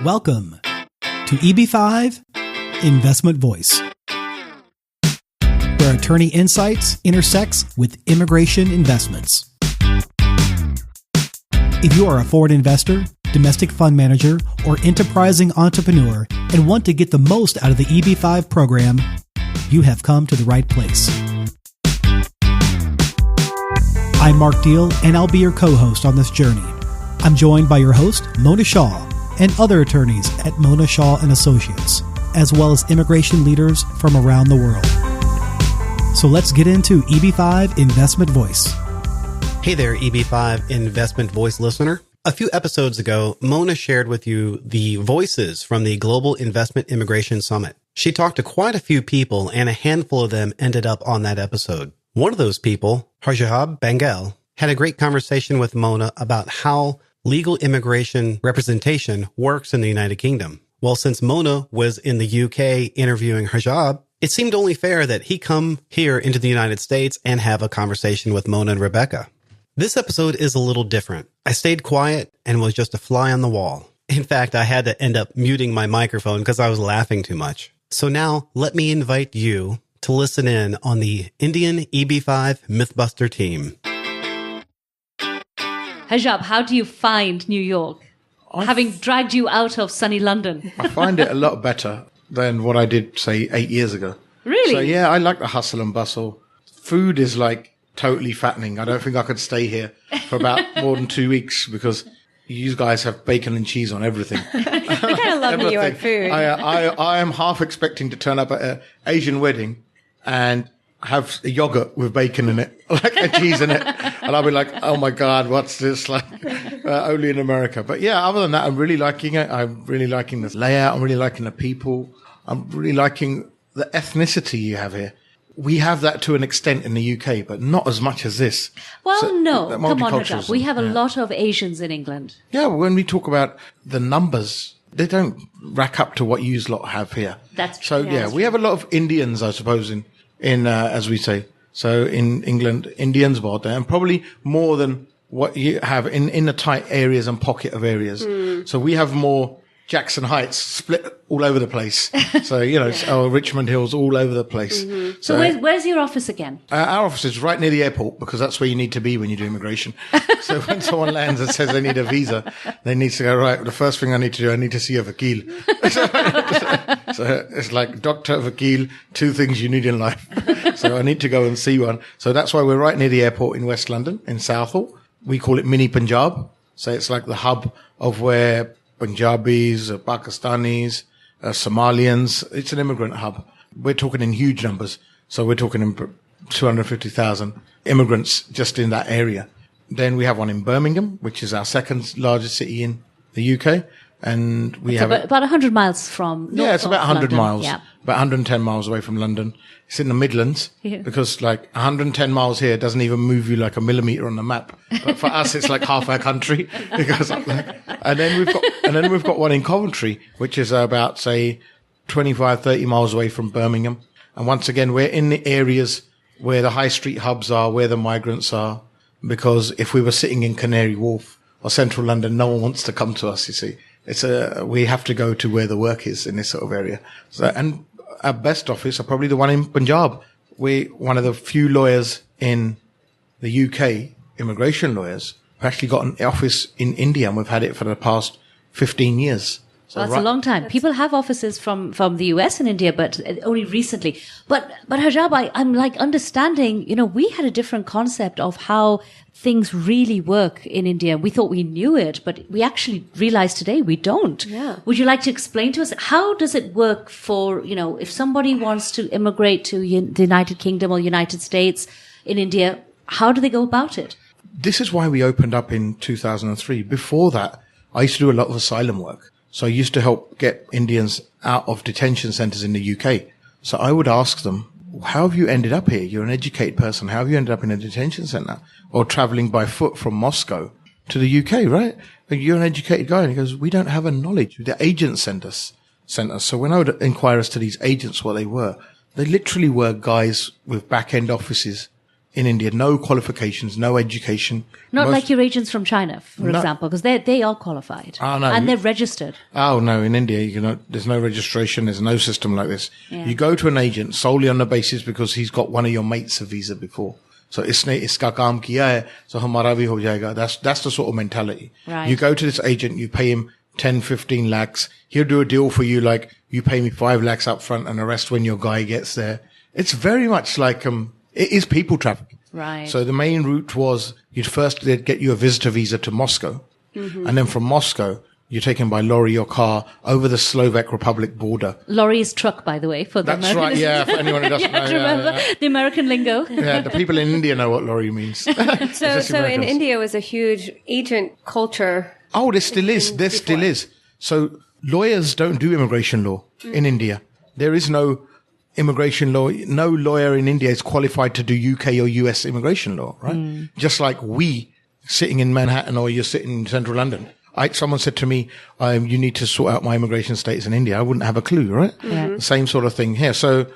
Welcome to EB-5 Investment Voice, where attorney insights intersects with immigration investments. If you are a foreign investor, domestic fund manager, or enterprising entrepreneur and want to get the most out of the EB-5 program, you have come to the right place. I'm Mark Deal, and I'll be your co-host on this journey. I'm joined by your host, Mona Shaw, and other attorneys at Mona Shaw & Associates, as well as immigration leaders from around the world. So let's get into EB-5 Investment Voice. Hey there, EB-5 Investment Voice listener. A few episodes ago, Mona shared with you the voices from the Global Investment Immigration Summit. She talked to quite a few people, and a handful of them ended up on that episode. One of those people, Harjap Bhangal, had a great conversation with Mona about how legal immigration representation works in the United Kingdom. Well, since Mona was in the UK interviewing Harjap, it seemed only fair that he come here into the United States and have a conversation with Mona and Rebecca. This episode is a little different. I stayed quiet and was just a fly on the wall. In fact, I had to end up muting my microphone because I was laughing too much. So now let me invite you to listen in on the Indian EB-5 Mythbuster team. Harjap, how do you find New York, having dragged you out of sunny London? I find it a lot better than what I did, say, 8 years ago. Really? So, yeah, I like the hustle and bustle. Food is like totally fattening. I don't think I could stay here for about more than 2 weeks because you guys have bacon and cheese on everything. I kind of love New York food. I am half expecting to turn up at an Asian wedding and have a yogurt with bacon in it, like a cheese in it. And I'll be like, oh my God, what's this? Like, only in America. But yeah, other than that, I'm really liking it. I'm really liking the layout. I'm really liking the people. I'm really liking the ethnicity you have here. We have that to an extent in the UK, but not as much as this. Well, So, no, come on, multiculturalism, Harjap. We have a lot of Asians in England. Yeah, when we talk about the numbers, they don't rack up to what you lot have here. That's So true. yeah, we have a lot of Indians, I suppose, in as we say. So in England, Indians about there, and probably more than what you have in the tight areas and pocket of areas. So we have more Jackson Heights split all over the place. So, our Richmond Hills all over the place. So where's your office again? Our office is right near the airport because that's where you need to be when you do immigration. So when someone lands and says they need a visa, they need to go, right, the first thing I need to do, I need to see a vakil. So it's like doctor, vakil, two things you need in life. So I need to go and see one. So that's why we're right near the airport in West London, in Southall. We call it Mini Punjab. So it's like the hub of where Punjabis, Pakistanis, Somalians, it's an immigrant hub. We're talking in huge numbers. So we're talking in 250,000 immigrants just in that area. Then we have one in Birmingham, which is our second largest city in the UK. And we have about 100 miles from yeah, it's about 100 London. miles, Yeah. about 110 miles away from London. It's in the Midlands because like 110 miles here doesn't even move you like a millimeter on the map. But for us, it's like half our country because and then we've got one in Coventry, which is about say 25, 30 miles away from Birmingham. And once again, we're in the areas where the high street hubs are, where the migrants are, because if we were sitting in Canary Wharf or central London, no one wants to come to us, you see. We have to go to where the work is in this sort of area. So, and our best office are probably the one in Punjab. We're one of the few lawyers in the UK, immigration lawyers, who actually got an office in India, and we've had it for the past 15 years. So Well, that's a long time. People have offices from the US and India, but only recently. But Harjap, I'm like understanding, we had a different concept of how things really work in India. We thought we knew it, but we actually realized today we don't. Yeah. Would you like to explain to us, how does it work for, if somebody wants to immigrate to the United Kingdom or United States in India, how do they go about it? This is why we opened up in 2003. Before that, I used to do a lot of asylum work. So I used to help get Indians out of detention centers in the UK. So I would ask them, how have you ended up here? You're an educated person. How have you ended up in a detention center or traveling by foot from Moscow to the UK, right? You're an educated guy. And he goes, we don't have a knowledge. The agents sent us. So when I would inquire as to these agents, what they were, they literally were guys with back end offices in India. No qualifications, no education. Not like your agents from China, for example, because they are qualified. Oh, no. And they're registered. Oh, no. In India, there's no registration. There's no system like this. Yeah. You go to an agent solely on the basis because he's got one of your mates a visa before. So isne iska kaam kiya hai, so hamara bhi ho jayega. That's the sort of mentality. Right. You go to this agent, you pay him 10, 15 lakhs. He'll do a deal for you like you pay me 5 lakhs up front and the rest when your guy gets there. It's very much like, it is people trafficking. Right. So the main route was they'd get you a visitor visa to Moscow. Mm-hmm. And then from Moscow, you're taken by lorry or car over the Slovak Republic border. Lorry is truck, by the way, for the That's American. right, yeah, for anyone who doesn't know. Remember the American lingo. Yeah, the people in India know what lorry means. So in India was a huge agent culture. Oh, there still is. There still is. So lawyers don't do immigration law in India. There is no immigration law. No lawyer in India is qualified to do UK or US immigration law, right? Just like we sitting in Manhattan or you're sitting in central London. Someone said to me, you need to sort out my immigration status in India. I wouldn't have a clue, right? Yeah. Same sort of thing here. So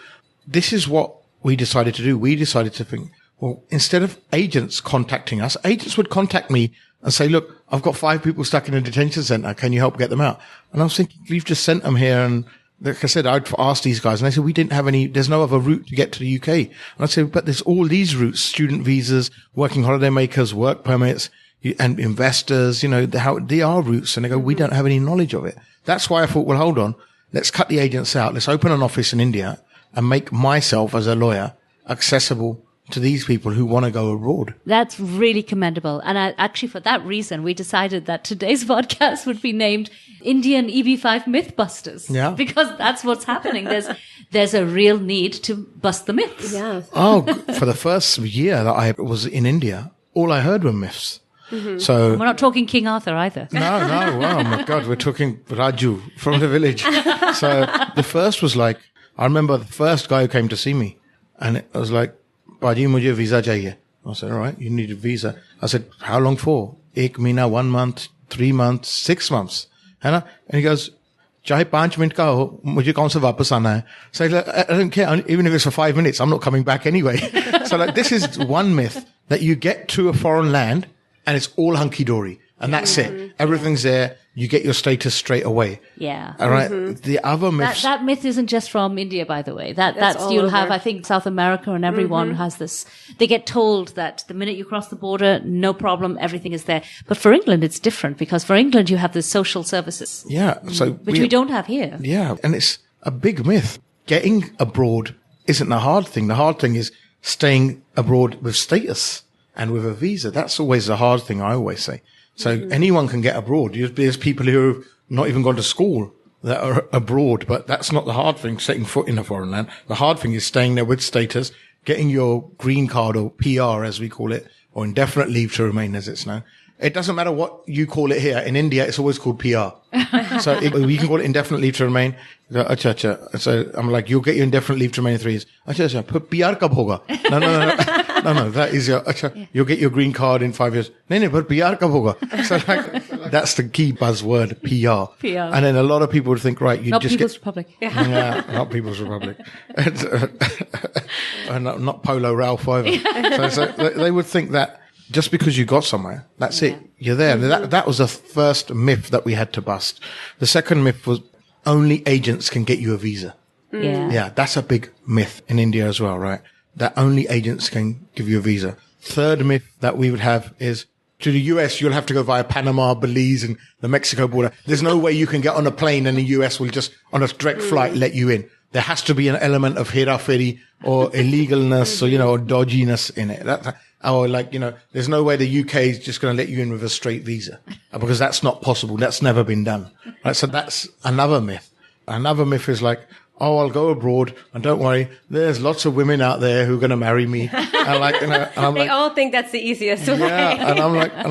this is what we decided to do. We decided to think, well, instead of agents contacting us, agents would contact me and say, look, I've got 5 people stuck in a detention center. Can you help get them out? And I was thinking, you've just sent them here. And like I said, I'd asked these guys and they said, we didn't have there's no other route to get to the UK. And I said, but there's all these routes, student visas, working holiday makers, work permits, and investors, they are routes. And they go, we don't have any knowledge of it. That's why I thought, well, hold on. Let's cut the agents out. Let's open an office in India and make myself as a lawyer accessible to these people who want to go abroad. That's really commendable. And actually, for that reason, we decided that today's podcast would be named Indian EB-5 Mythbusters. Yeah. Because that's what's happening. There's a real need to bust the myths. Yeah. Oh, for the first year that I was in India, all I heard were myths. Mm-hmm. So we're not talking King Arthur either. No. Oh my God. We're talking Raju from the village. So the first was like, I remember the first guy who came to see me and it was like, Baji, mujhe visa chahiye. I said, all right, you need a visa. I said, how long for? 1 mahina, 1 month, 3 months, 6 months. And he goes, chahe 5 minute ka ho, mujhe kaun se wapas aana hai. So I don't care. Even if it's for 5 minutes, I'm not coming back anyway. So like, this is one myth that you get to a foreign land and it's all hunky-dory. And that's it. Everything's there. You get your status straight away. Yeah. All right. Mm-hmm. The other myths. That myth isn't just from India, by the way. That's all you'll over. have, I think, South America and everyone has this. They get told that the minute you cross the border, no problem, everything is there. But for England, it's different because for England, you have the social services. Yeah. So which we don't have here. Yeah. And it's a big myth. Getting abroad isn't the hard thing. The hard thing is staying abroad with status and with a visa. That's always the hard thing, I always say. So anyone can get abroad. There's people who have not even gone to school that are abroad, but that's not the hard thing, setting foot in a foreign land. The hard thing is staying there with status, getting your green card or PR as we call it, or indefinite leave to remain as it's known. It doesn't matter what you call it here. In India, it's always called PR. So we can call it indefinite leave to remain. Acha, acha. So I'm like, you'll get your indefinite leave to remain in 3 years. Acha, acha. PR kab hoga? No. That is your, acha. You'll get your green card in 5 years. No, but PR kab hoga? So like, that's the key buzzword, PR. PR. And then a lot of people would think, right, you Not just People's get. Republic. Yeah, not People's Republic. And not Polo Ralph either. So they would think that just because you got somewhere, that's it. You're there. That was the first myth that we had to bust. The second myth was only agents can get you a visa. Yeah. Yeah, that's a big myth in India as well, right? That only agents can give you a visa. Third myth that we would have is to the US, you'll have to go via Panama, Belize, and the Mexico border. There's no way you can get on a plane and the US will just, on a direct flight, let you in. There has to be an element of hera-feri or illegalness or, or dodginess in it. Or there's no way the UK is just going to let you in with a straight visa because that's not possible. That's never been done. Right? So that's another myth. Another myth is like, oh, I'll go abroad and don't worry. There's lots of women out there who are going to marry me. And They all think that's the easiest way. Yeah. And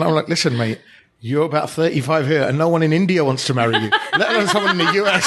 I'm like, listen, mate, you're about 35 here and no one in India wants to marry you, let alone someone in the US.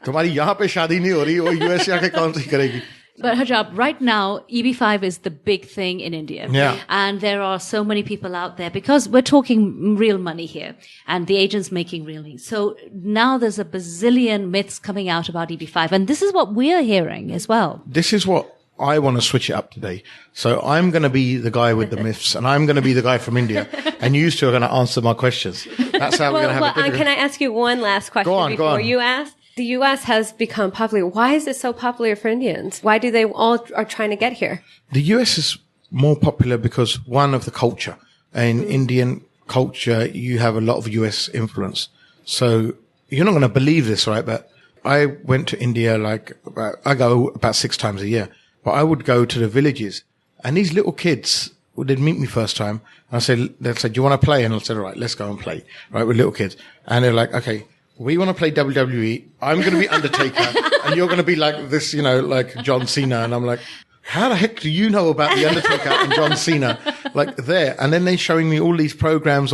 तुम्हारी यहाँ पे शादी नहीं हो रही वो US जाके कौन सी करेगी? But Harjap, right now, EB-5 is the big thing in India. Yeah. And there are so many people out there because we're talking real money here and the agent's making real money. So now there's a bazillion myths coming out about EB-5. And this is what we're hearing as well. This is what I want to switch it up today. So I'm going to be the guy with the myths, and I'm going to be the guy from India, and you two are going to answer my questions. That's how we're going to have it. Can I ask you one last question before you ask? The U.S. has become popular. Why is it so popular for Indians? Why do they all are trying to get here? The U.S. is more popular because, one, of the culture. In Indian culture, you have a lot of U.S. influence. So you're not going to believe this, right? But I went to India I go about 6 times a year. But I would go to the villages, and these little kids, they'd meet me first time, and they'd say, do you want to play? And I'll say, all right, let's go and play, right, with little kids. And they're like, okay, we want to play WWE. I'm going to be Undertaker, and you're going to be like this, like John Cena. And I'm like, how the heck do you know about the Undertaker and John Cena? Like there. And then they're showing me all these programs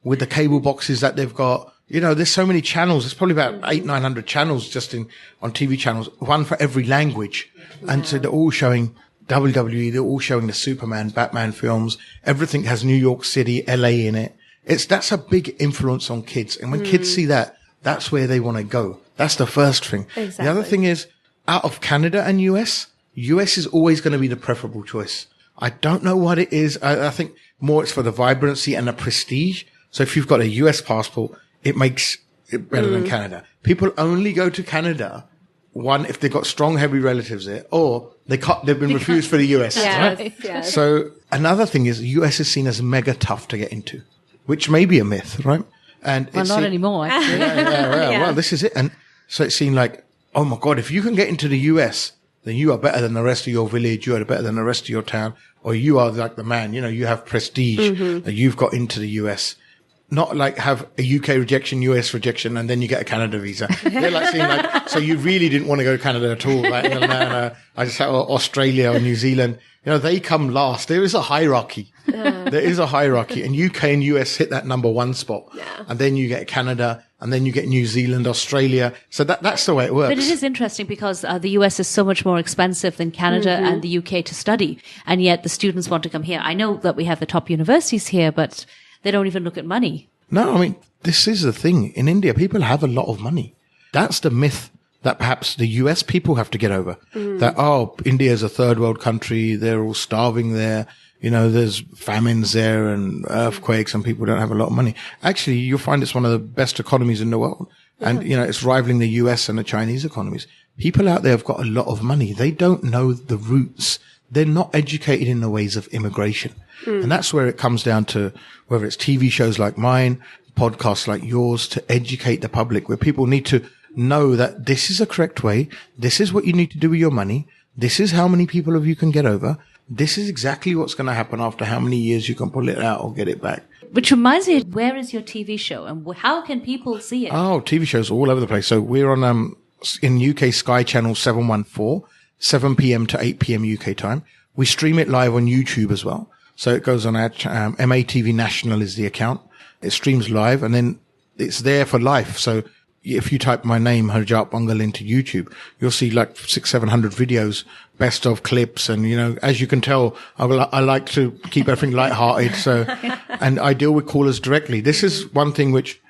with the cable boxes that they've got. There's so many channels. There's probably about 800-900 channels just on TV channels, one for every language. And so they're all showing WWE. They're all showing the Superman, Batman films. Everything has New York City, LA in it. That's a big influence on kids. And when kids see that, that's where they want to go. That's the first thing. Exactly. The other thing is, out of Canada and US is always going to be the preferable choice. I don't know what it is. I think more it's for the vibrancy and the prestige. So if you've got a US passport, it makes it better than Canada. People only go to Canada, one, if they've got strong, heavy relatives there, or they've been refused for the US. Yes, right? yes. So another thing is the US is seen as mega tough to get into, which may be a myth, right? And well, not anymore, actually. Yeah. Well, this is it. And so it seemed like, oh my God, if you can get into the US, then you are better than the rest of your village. You are better than the rest of your town, or you are like the man. You have prestige that you've got into the US. Not like have a UK rejection, US rejection, and then you get a Canada visa. They're like saying so you really didn't want to go to Canada at all. Like, no, I just have Australia or New Zealand. They come last. There is a hierarchy. There is a hierarchy, and UK and US hit that number 1 spot. Yeah. And then you get Canada, and then you get New Zealand, Australia. So that's the way it works. But it is interesting because the US is so much more expensive than Canada and the UK to study, and yet the students want to come here. I know that we have the top universities here, but they don't even look at money. No, I mean, this is the thing. In India, people have a lot of money. That's the myth that perhaps the US people have to get over. That, India is a third world country. They're all starving there. There's famines there and earthquakes, and people don't have a lot of money. Actually, you'll find it's one of the best economies in the world. And, it's rivaling the US and the Chinese economies. People out there have got a lot of money. They don't know the roots. They're not educated in the ways of immigration. And that's where it comes down to whether it's TV shows like mine, podcasts like yours, to educate the public, where people need to know that this is a correct way. This is what you need to do with your money. This is how many people of you can get over. This is exactly what's going to happen after how many years you can pull it out or get it back. Which reminds me, where is your TV show and how can people see it? Oh, TV shows all over the place. So we're on, in UK Sky Channel 714, 7 p.m. to 8 p.m. UK time. We stream it live on YouTube as well. So it goes on our, MATV National is the account. It streams live and then it's there for life. So if you type my name, Harjap Bhangal, into YouTube, you'll see like 600-700 videos, best of clips. And, as you can tell, I like to keep everything lighthearted. So, and I deal with callers directly. This is one thing which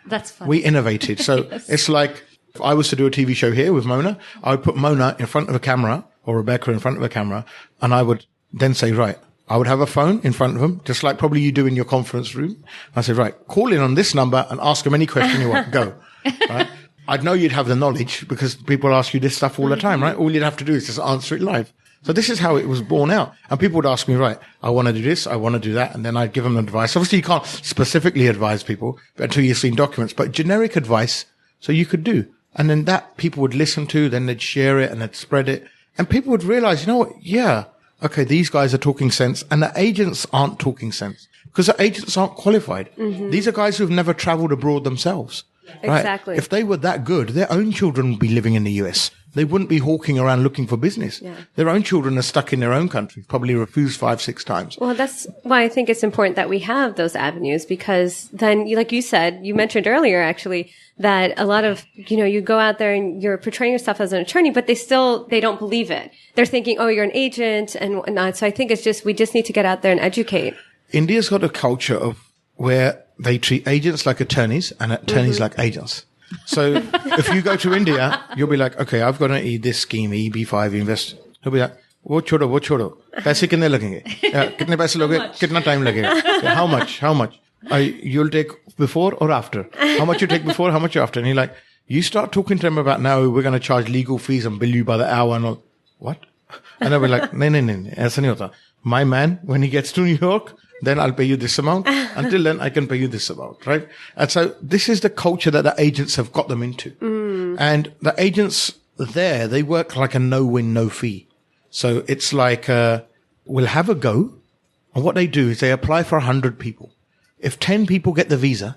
we innovated. So It's like if I was to do a TV show here with Mona, I would put Mona in front of a camera or Rebecca in front of a camera. And I would then say, right, I would have a phone in front of them, just like probably you do in your conference room. I say, right, call in on this number and ask them any question you want. Go. Right? I'd know you'd have the knowledge because people ask you this stuff all the time, right? All you'd have to do is just answer it live. So this is how it was born out. And people would ask me, right, I want to do this, I want to do that. And then I'd give them advice. Obviously, you can't specifically advise people until you've seen documents, but generic advice. So you could do. And then that people would listen to, then they'd share it and they'd spread it. And people would realize, you know what? Yeah. Okay, these guys are talking sense, and the agents aren't talking sense because the agents aren't qualified. These are guys who've never traveled abroad themselves. Right? Exactly. If they were that good, their own children would be living in the US. They wouldn't be hawking around looking for business. Yeah. Their own children are stuck in their own country, probably refused 5-6 times. Well, that's why I think it's important that we have those avenues, because then, like you said, you mentioned earlier, actually, that a lot of, you go out there and you're portraying yourself as an attorney, but they don't believe it. They're thinking, oh, you're an agent and whatnot. So I think we just need to get out there and educate. India's got a culture of where they treat agents like attorneys and attorneys like agents. So if you go to India, you'll be like, okay, I've got to eat this scheme, EB-5 invest. He'll be like, वो छोड़ो पैसे कितने लगेंगे कितने पैसे लोगे कितना time लगेगा how much you'll take before or after how much you take before how much after and you're like you start talking to them about now we're going to charge legal fees and bill you by the hour and all what and they'll be like no ऐसा नहीं होता my man when he gets to New York then I'll pay you this amount until then I can pay you this amount right and so this is the culture that the agents have got them into and the agents there they work like a no win no fee so it's like we'll have a go and what they do is they apply for 100 people if 10 people get the visa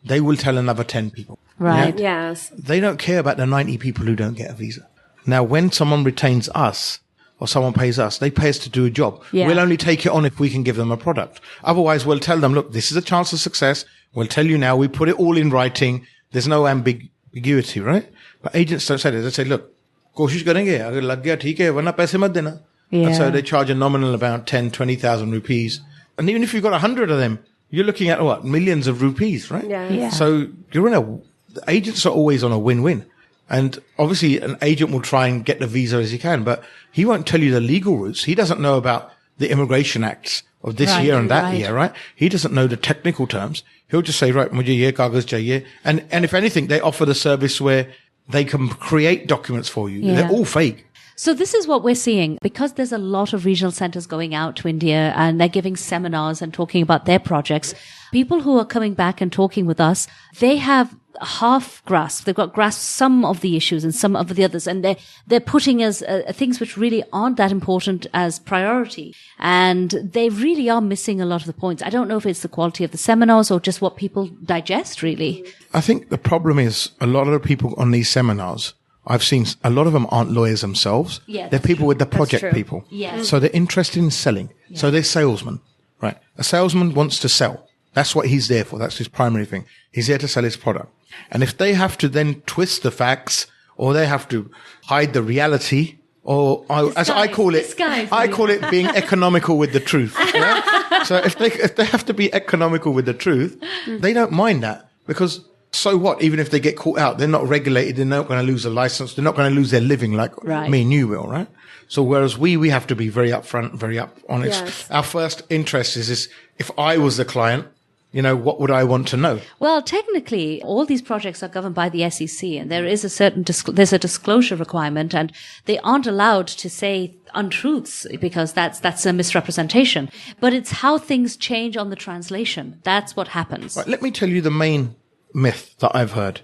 they will tell another 10 people right yes they don't care about the 90 people who don't get a visa now when someone retains us or someone pays us, they pay us to do a job. Yeah. We'll only take it on if we can give them a product. Otherwise, we'll tell them, look, this is a chance of success. We'll tell you now, we put it all in writing. There's no ambiguity, right? But agents don't say that. They say, look, koshish karenge, agar lag gaya, theek hai, warna paise mat dena. Yeah. And so they charge a nominal about 10, 20,000 rupees. And even if you've got 100 of them, you're looking at what? Millions of rupees, right? Yeah. So the agents are always on a win-win. And obviously an agent will try and get the visa as he can, but he won't tell you the legal routes. He doesn't know about the immigration acts of this year and that year, right? He doesn't know the technical terms. He'll just say, right, mujhe ye kagaz chahiye. And if anything, they offer the service where they can create documents for you. Yeah. They're all fake. So this is what we're seeing because there's a lot of regional centers going out to India and they're giving seminars and talking about their projects. People who are coming back and talking with us, they have half grasp. They've got grasped some of the issues and some of the others, and they're putting as things which really aren't that important as priority. And they really are missing a lot of the points. I don't know if it's the quality of the seminars or just what people digest, really. I think the problem is a lot of the people on these seminars, I've seen a lot of them aren't lawyers themselves. Yeah, they're people with the project true. people. Yeah. So they're interested in selling. Yeah. So they're salesmen, right? A salesman wants to sell. That's what he's there for. That's his primary thing. He's there to sell his product. And if they have to then twist the facts or they have to hide the reality or I call it being economical with the truth. Yeah? So if they have to be economical with the truth, they don't mind that because so what? Even if they get caught out, they're not regulated. They're not going to lose a license. They're not going to lose their living like me and you will, right? So whereas we have to be very upfront, very honest. Yes. Our first interest is if I was the client, you know, what would I want to know? Well, technically, all these projects are governed by the SEC, and there is a certain there's a disclosure requirement, and they aren't allowed to say untruths because that's a misrepresentation. But it's how things change on the translation. That's what happens. Right, let me tell you the main myth that I've heard.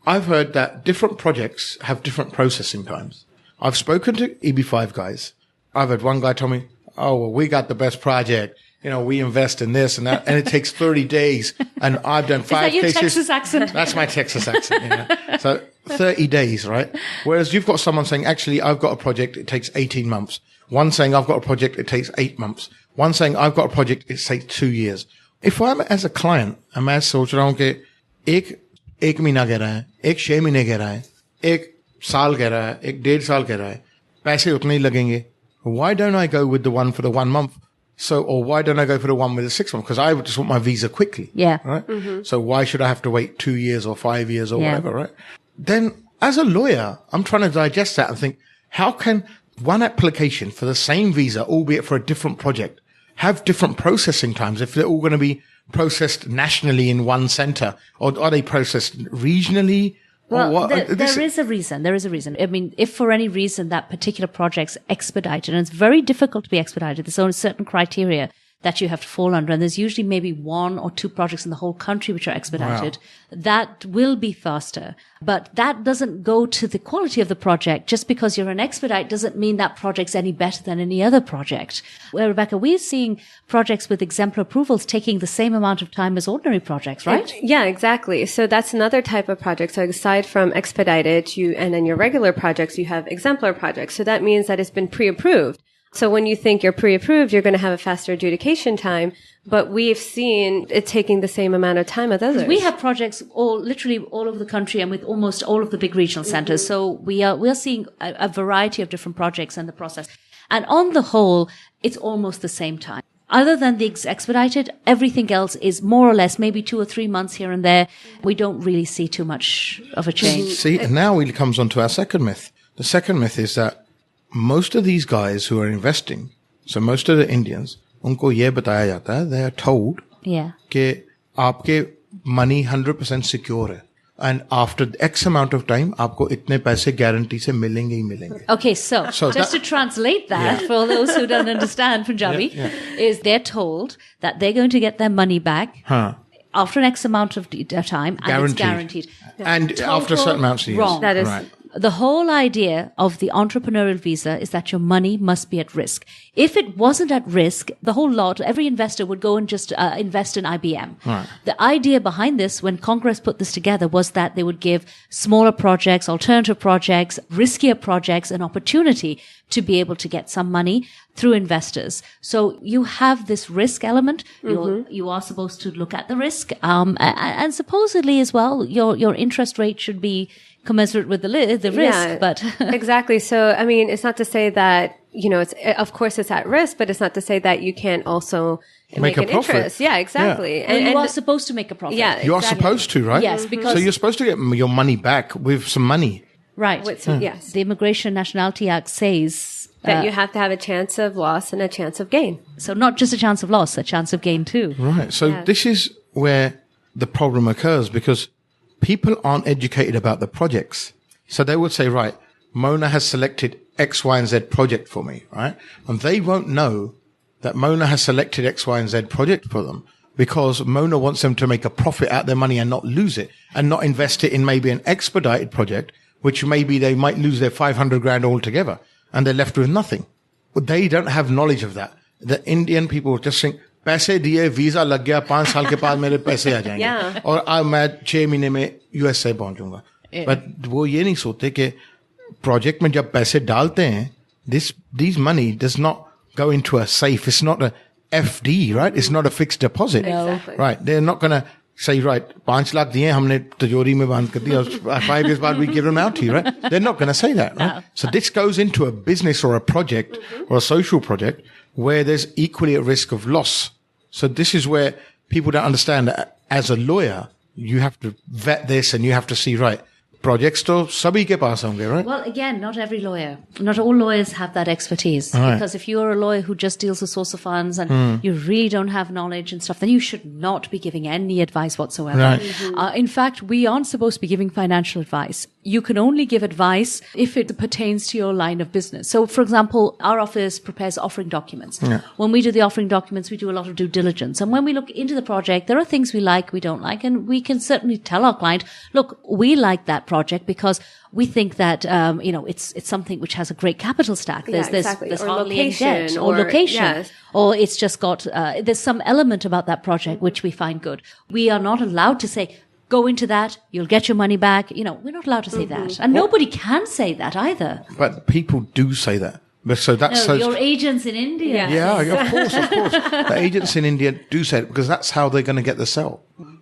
I've heard that different projects have different processing times. I've spoken to EB-5 guys. I've had one guy tell me, oh, well, we got the best project. You know, we invest in this and that, and it takes 30 days. And I've done 5 cases. Is that your Texas accent? That's my Texas accent. Yeah. So 30 days, right? Whereas you've got someone saying, actually, I've got a project. It takes 18 months. One saying, I've got a project. It takes 8 months. One saying, I've got a project. It takes 2 years. If I'm as a client, I'm as सोच रहा हूँ कि एक महीना कह रहा है, एक 6 महीने कह रहा है, एक साल कह रहा है, एक 1.5 साल कह रहा है, पैसे उतने ही लगेंगे. Why don't I go with the one for the 1 month? So, or why don't I go for the one with the 6 months? Because I would just want my visa quickly. Yeah. Right? So why should I have to wait 2 years or 5 years or whatever, right? Then as a lawyer, I'm trying to digest that and think, how can one application for the same visa, albeit for a different project, have different processing times if they're all going to be processed nationally in one center? Or are they processed regionally? Well, there is a reason. There is a reason. I mean, if for any reason that particular project's expedited, and it's very difficult to be expedited, there's only certain criteria that you have to fall under. And there's usually maybe 1 or 2 projects in the whole country which are expedited. Wow. That will be faster. But that doesn't go to the quality of the project. Just because you're an expedite doesn't mean that project's any better than any other project. Well, Rebecca, we're seeing projects with exemplar approvals taking the same amount of time as ordinary projects, right? Yeah, exactly. So that's another type of project. So aside from expedited, and then your regular projects, you have exemplar projects. So that means that it's been pre-approved. So when you think you're pre-approved, you're going to have a faster adjudication time. But we've seen it taking the same amount of time as others. We have projects literally all over the country and with almost all of the big regional centers. So we are seeing a variety of different projects in the process. And on the whole, it's almost the same time. Other than the expedited, everything else is more or less maybe 2 or 3 months here and there. We don't really see too much of a change. See, and now it comes on to our second myth. The second myth is that most of these guys who are investing, so most of the Indians, उनको ये बताया जाता है, they are told कि आपके money 100% secure है. And after X amount of time, आपको इतने पैसे guarantee से मिलेंगे ही मिलेंगे. Okay, so just to translate that for those who don't understand Punjabi, is they're told that they're going to get their money back after an X amount of time, and it's guaranteed. And after a certain amount of years. Wrong. That is right. The whole idea of the entrepreneurial visa is that your money must be at risk. If it wasn't at risk, the whole lot, every investor would go and just invest in IBM. Right. The idea behind this, when Congress put this together, was that they would give smaller projects, alternative projects, riskier projects an opportunity to be able to get some money through investors. So you have this risk element. You are supposed to look at the risk. And supposedly as well, your interest rate should be commensurate with the risk, but exactly. So, I mean, it's not to say that, it's, of course it's at risk, but it's not to say that you can't also make an profit. Interest. Yeah, exactly. Yeah. And you are supposed to make a profit. Yeah, you are supposed to, right? Yes, because so you're supposed to get your money back with some money. Right. Yes. The Immigration and Nationality Act says that you have to have a chance of loss and a chance of gain. So not just a chance of loss, a chance of gain too. Right. So this is where the problem occurs, because people aren't educated about the projects. So they would say, right, Mona has selected X, Y, and Z project for me, right? And they won't know that Mona has selected X, Y, and Z project for them because Mona wants them to make a profit out of their money and not lose it, and not invest it in maybe an expedited project, which maybe they might lose their 500 grand altogether and they're left with nothing. But they don't have knowledge of that. The Indian people just think, पैसे दिए visa लग गया 5 साल के बाद मेरे पैसे आ जाएंगे और मैं 6 महीने में यूएसए पहुंचूंगा. बट वो ये नहीं सोचते कि प्रोजेक्ट में जब पैसे डालते हैं, these money does not go into a safe. It's not a FD, right? It's not a fixed deposit. Exactly. Right. They're not going to say, right, 5 lakh दिए हमने तिजोरी में बांध कर दिया, 5 years बाद we give them out to you, right? They're not going to say that, right? No. So this goes into a business or a project or a social project where there's equally a risk of loss. So this is where people don't understand that as a lawyer, you have to vet this and you have to see, right, projects to sabhi ke paas honge, right? Well, again, not every lawyer. Not all lawyers have that expertise. Right. Because if you're a lawyer who just deals with source of funds and you really don't have knowledge and stuff, then you should not be giving any advice whatsoever. Right. In fact, we aren't supposed to be giving financial advice. You can only give advice if it pertains to your line of business. So, for example, our office prepares offering documents. Yeah. When we do the offering documents, we do a lot of due diligence. And when we look into the project, there are things we like, we don't like, and we can certainly tell our client, look, we like that project because we think that, it's something which has a great capital stack. There's hardly any debt or location, or it's just got, there's some element about that project which we find good. We are not allowed to say, go into that, you'll get your money back. We're not allowed to say that. And nobody can say that either. But people do say that. So that's your agents in India. Yeah, of course. The agents in India do say it because that's how they're going to get the sell.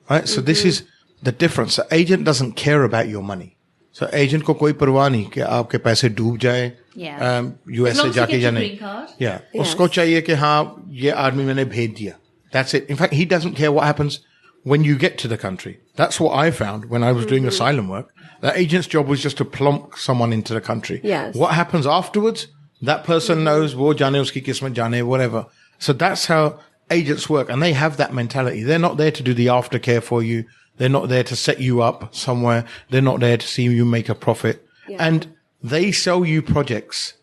Right? So this is the difference. The agent doesn't care about your money. So agent ko koi parwah nahi कि आपके पैसे डूब जाए USA जाके या नहीं. Yeah. उसको चाहिए कि हाँ ये आदमी मैंने भेज दिया. That's it. In fact, he doesn't care what happens when you get to the country. That's what I found when I was doing asylum work. The agent's job was just to plonk someone into the country. Yes. What happens afterwards? That person knows, wo jane uski kismat jane, whatever. So that's how agents work. And they have that mentality. They're not there to do the aftercare for you. They're not there to set you up somewhere. They're not there to see you make a profit. Yeah. And they sell you projects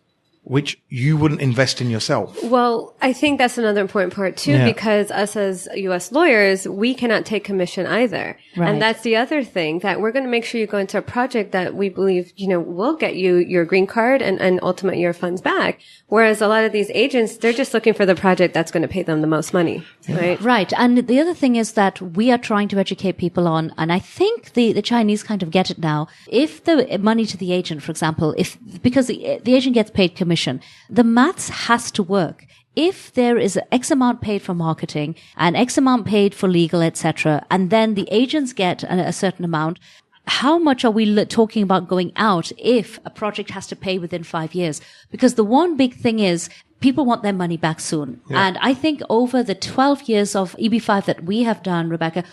which you wouldn't invest in yourself. Well, I think that's another important part too, because us as U.S. lawyers, we cannot take commission either. Right. And that's the other thing, that we're going to make sure you go into a project that we believe, will get you your green card and ultimately your funds back. Whereas a lot of these agents, they're just looking for the project that's going to pay them the most money. Right. Right. And the other thing is that we are trying to educate people on, and I think the Chinese kind of get it now. If the money to the agent, for example, because the agent gets paid commission, the maths has to work. If there is X amount paid for marketing and X amount paid for legal, etc., and then the agents get a certain amount, how much are we talking about going out if a project has to pay within 5 years? Because the one big thing is people want their money back soon. Yeah. And I think over the 12 years of EB-5 that we have done, Rebecca,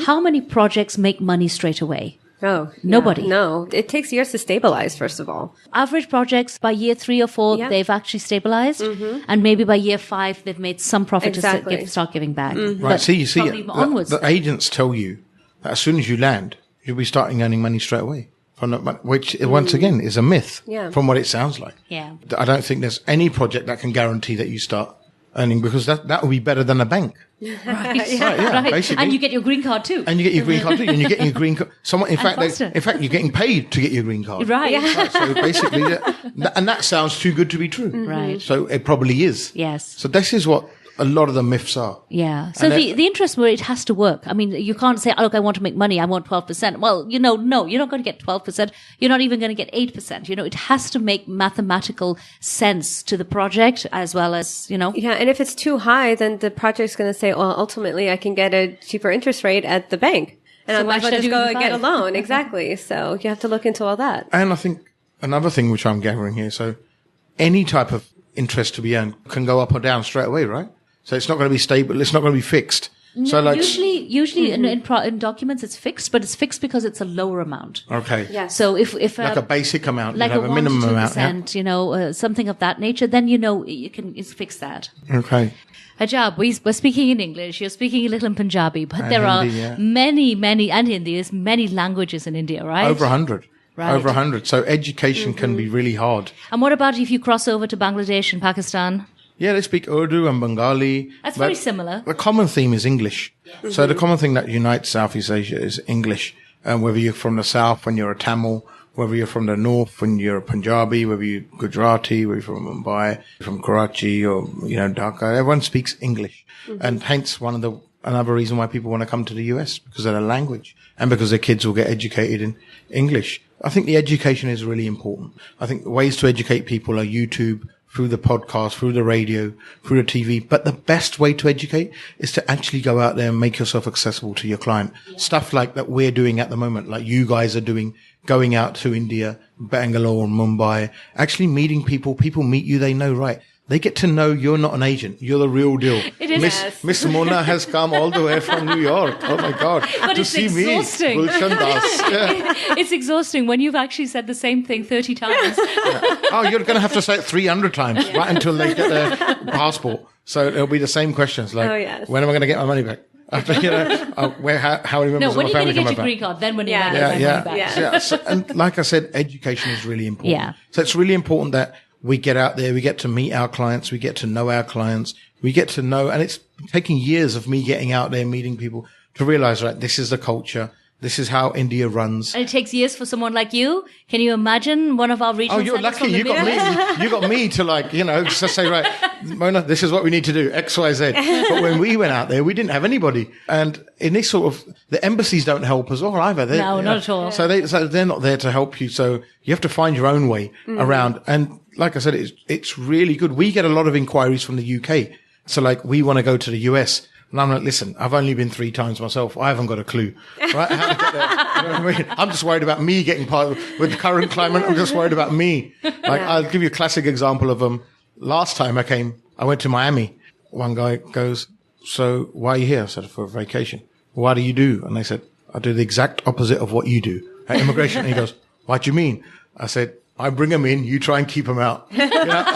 how many projects make money straight away? Oh, Nobody. Yeah, no, it takes years to stabilize, first of all. Average projects by year 3 or 4, they've actually stabilized. And maybe by year 5, they've made some profit to start giving back. Right. So you see, the agents tell you that as soon as you land, you'll be starting earning money straight away. Which, once again, is a myth from what it sounds like. Yeah. I don't think there's any project that can guarantee that you start earning, because that would be better than a bank. Right. Basically. And you get your green card too. And you're getting your green card. In fact, you're getting paid to get your green card. Right. So basically, and that sounds too good to be true. Right. So it probably is. Yes. So this is what a lot of the myths are. Yeah. So the interest where it has to work. I mean, you can't say, oh, look, I want to make money. I want 12%. Well, no, you're not going to get 12%. You're not even going to get 8%. It has to make mathematical sense to the project as well as, Yeah. And if it's too high, then the project's going to say, well, ultimately I can get a cheaper interest rate at the bank. And I might as well just go and get a loan. Exactly. So you have to look into all that. And I think another thing which I'm gathering here, so any type of interest to be earned can go up or down straight away, right? So it's not going to be stable. It's not going to be fixed. So usually in documents it's fixed, but it's fixed because it's a lower amount. Okay. Yes. So if like a basic amount, like you have a minimum amount, something of that nature, then you can fix that. Okay. Harjap, we're speaking in English. You're speaking a little in Punjabi, but there Hindi, are many, and Hindi. There's many languages in India, right? Over 100. Right. Over 100. So education can be really hard. And what about if you cross over to Bangladesh and Pakistan? Yeah, they speak Urdu and Bengali. That's very similar. The common theme is English. Yeah. So the common thing that unites Southeast Asia is English. And whether you're from the south when you're a Tamil, whether you're from the north when you're a Punjabi, whether you're Gujarati, whether you're from Mumbai, from Karachi or, Dhaka, everyone speaks English. And hence another reason why people want to come to the US, because of the language and because their kids will get educated in English. I think the education is really important. I think the ways to educate people are YouTube, through the podcast, through the radio, through the TV. But the best way to educate is to actually go out there and make yourself accessible to your client. Yeah. Stuff like that we're doing at the moment, like you guys are doing, going out to India, Bangalore and Mumbai, actually meeting people. People meet you, they know, right? They get to know you're not an agent. You're the real deal. It is. Miss Mona has come all the way from New York. Oh my God. But to it's see exhausting. Me. Yeah. It's exhausting when you've actually said the same thing 30 times. Oh, you're going to have to say it 300 times, right until they get their passport. So it'll be the same questions like, when am I going to get my money back? After, how many members of my family come back? No, when are you going to get your green card? Then when are you going to get my money back? Yeah. So, and like I said, education is really important. Yeah. So it's really important that we get out there, we get to meet our clients, we get to know our clients, we get to know, and it's taking years of me getting out there, meeting people to realize, right, this is the culture. This is how India runs. And it takes years for someone like you. Can you imagine one of our regional Oh, you're lucky. You got me. You got me to just say, right, Mona, this is what we need to do, X, Y, Z. But when we went out there, we didn't have anybody. And in this sort of, the embassies don't help us all either. No, not at all. So they're not there to help you. So you have to find your own way around. And like I said, it's really good. We get a lot of inquiries from the UK. So like, we want to go to the US. And I'm like, listen, I've only been 3 times myself. I haven't got a clue, right? How to get there. You know what I mean? I'm just worried about me getting part of, with the current climate. I'm just worried about me. Like, I'll give you a classic example of, last time I went to Miami. One guy goes, so why are you here? I said, for a vacation. What do you do? And they said, I do the exact opposite of what you do at immigration. And he goes, what do you mean? I said, I bring them in, you try and keep them out. And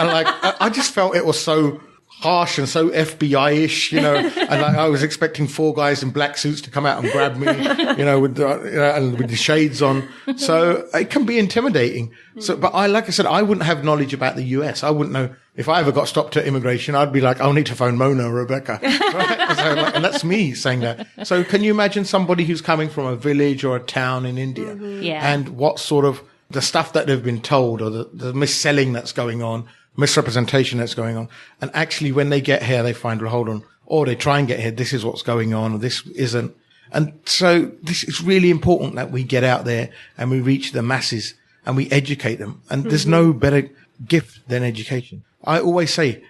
like, I just felt it was so harsh and so FBI-ish, and like I was expecting 4 guys in black suits to come out and grab me, with the shades on. So it can be intimidating. So, but like I said, I wouldn't have knowledge about the US. I wouldn't know if I ever got stopped at immigration. I'd be like, I'll need to phone Mona or Rebecca. Right? So, and that's me saying that. So can you imagine somebody who's coming from a village or a town in India and what sort of the stuff that they've been told or the mis-selling that's going on, misrepresentation that's going on. And actually when they get here, they find, well, hold on, or they try and get here, this is what's going on, or this isn't. And so this is really important that we get out there and we reach the masses and we educate them. And there's no better gift than education. I always say,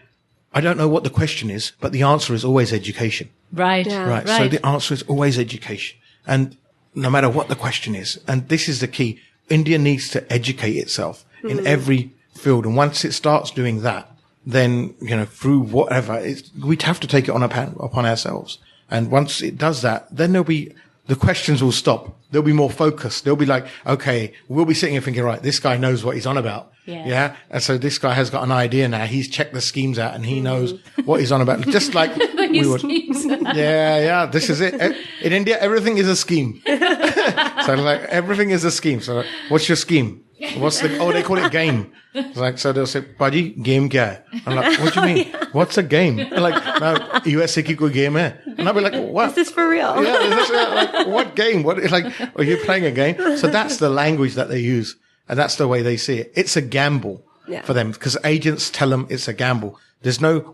I don't know what the question is, but the answer is always education. Right. Yeah. Right. So the answer is always education. And no matter what the question is, and this is the key, India needs to educate itself in every field. And once it starts doing that, then, through whatever, we'd have to take it upon ourselves. And once it does that, then the questions will stop. they'll be more focused. They'll be like, okay, we'll be sitting here thinking, right, this guy knows what he's on about. Yeah. And so this guy has got an idea now. He's checked the schemes out and he knows what he's on about. Just like we would. Yeah. This is it. In India, everything is a scheme. So like everything is a scheme. So what's your scheme? They call it game. It's like, so they'll say, Paji, game kya hai? I'm like, what do you mean? What's a game? They're like, no, USA ki koi game hai. And I'll be like, what? Is this for real? Yeah, is this like, what game? What, like, are you playing a game? So that's the language that they use. And that's the way they see it. It's a gamble for them because agents tell them it's a gamble.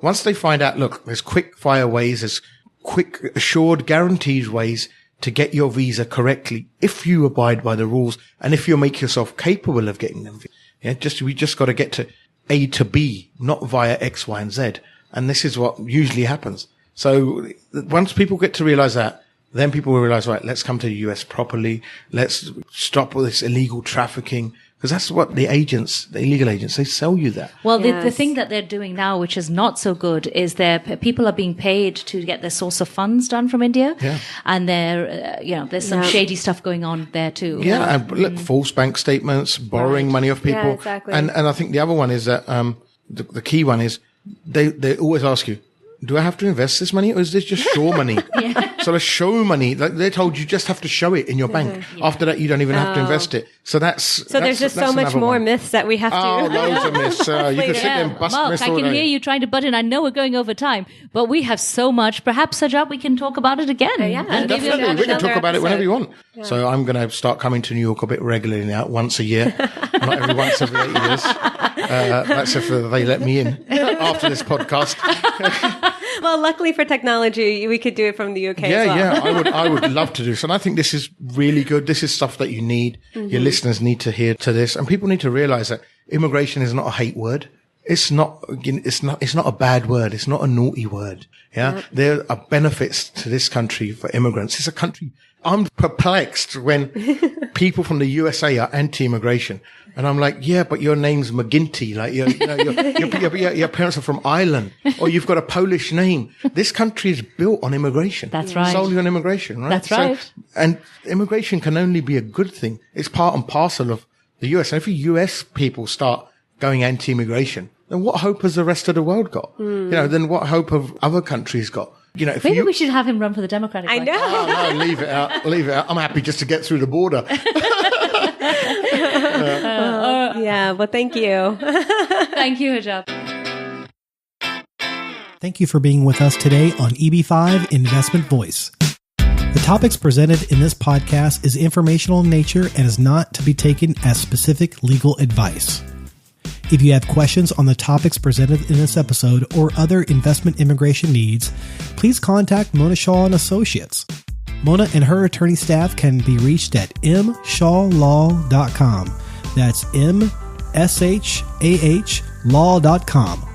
Once they find out, look, there's quick fire ways, there's quick, assured, guaranteed ways to get your visa correctly if you abide by the rules and if you make yourself capable of getting them. Yeah, we just got to get to A to B, not via X, Y, and Z. And this is what usually happens. So once people get to realize that, then people will realize, right, let's come to the US properly. Let's stop all this illegal trafficking. Because that's what the illegal agents, they sell you that. Well, the thing that they're doing now, which is not so good, is people are being paid to get their source of funds done from India. Yeah. And there's some shady stuff going on there too. Yeah. And look, false bank statements, borrowing money off people. Yeah, exactly. And I think the other one is that, the key one is they always ask you, do I have to invest this money or is this just show money? So the show money, like they told you just have to show it in your bank. After that, you don't even have to invest it. So there's just so much more myths that we have to. Oh, loads of myths. You can sit there and bust Mark, myths I all can day. hear you trying to butt in. I know we're going over time, but we have so much. Perhaps, Harjap, we can talk about it again. Yeah, And maybe definitely. We can talk about it whenever episode. you want. Yeah. So I'm going to start coming to New York a bit regularly now, once a year, not every once every 8 years. That's if they let me in after this podcast. Well, luckily for technology, we could do it from the UK as well. Yeah, I would love to do this. And I think this is really good. This is stuff that you need. Your listeners need to hear to this. And people need to realize that immigration is not a hate word. It's not a bad word. It's not a naughty word. Yeah. There are benefits to this country for immigrants. It's a country. I'm perplexed when people from the USA are anti-immigration. And I'm like, yeah, but your name's McGinty. Like, your parents are from Ireland, or you've got a Polish name. This country is built on immigration. That's right. Solely on immigration, right? That's right. And immigration can only be a good thing. It's part and parcel of the US. And if the US people start going anti-immigration, then what hope has the rest of the world got? Then what hope have other countries got? Maybe we should have him run for the Democratic Party. I know. Oh, no, leave it out. Leave it out. I'm happy just to get through the border. Yeah, well, thank you. Thank you, Harjap. Thank you for being with us today on EB-5 Investment Voice. The topics presented in this podcast is informational in nature and is not to be taken as specific legal advice. If you have questions on the topics presented in this episode or other investment immigration needs, please contact Mona Shaw & Associates. Mona and her attorney staff can be reached at mshawlaw.com. That's mshawlaw.com.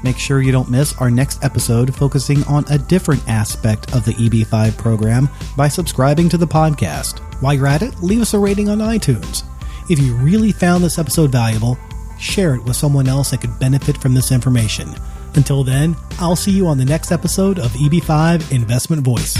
Make sure you don't miss our next episode focusing on a different aspect of the EB-5 program by subscribing to the podcast. While you're at it, leave us a rating on iTunes. If you really found this episode valuable, share it with someone else that could benefit from this information. Until then, I'll see you on the next episode of EB-5 Investment Voice.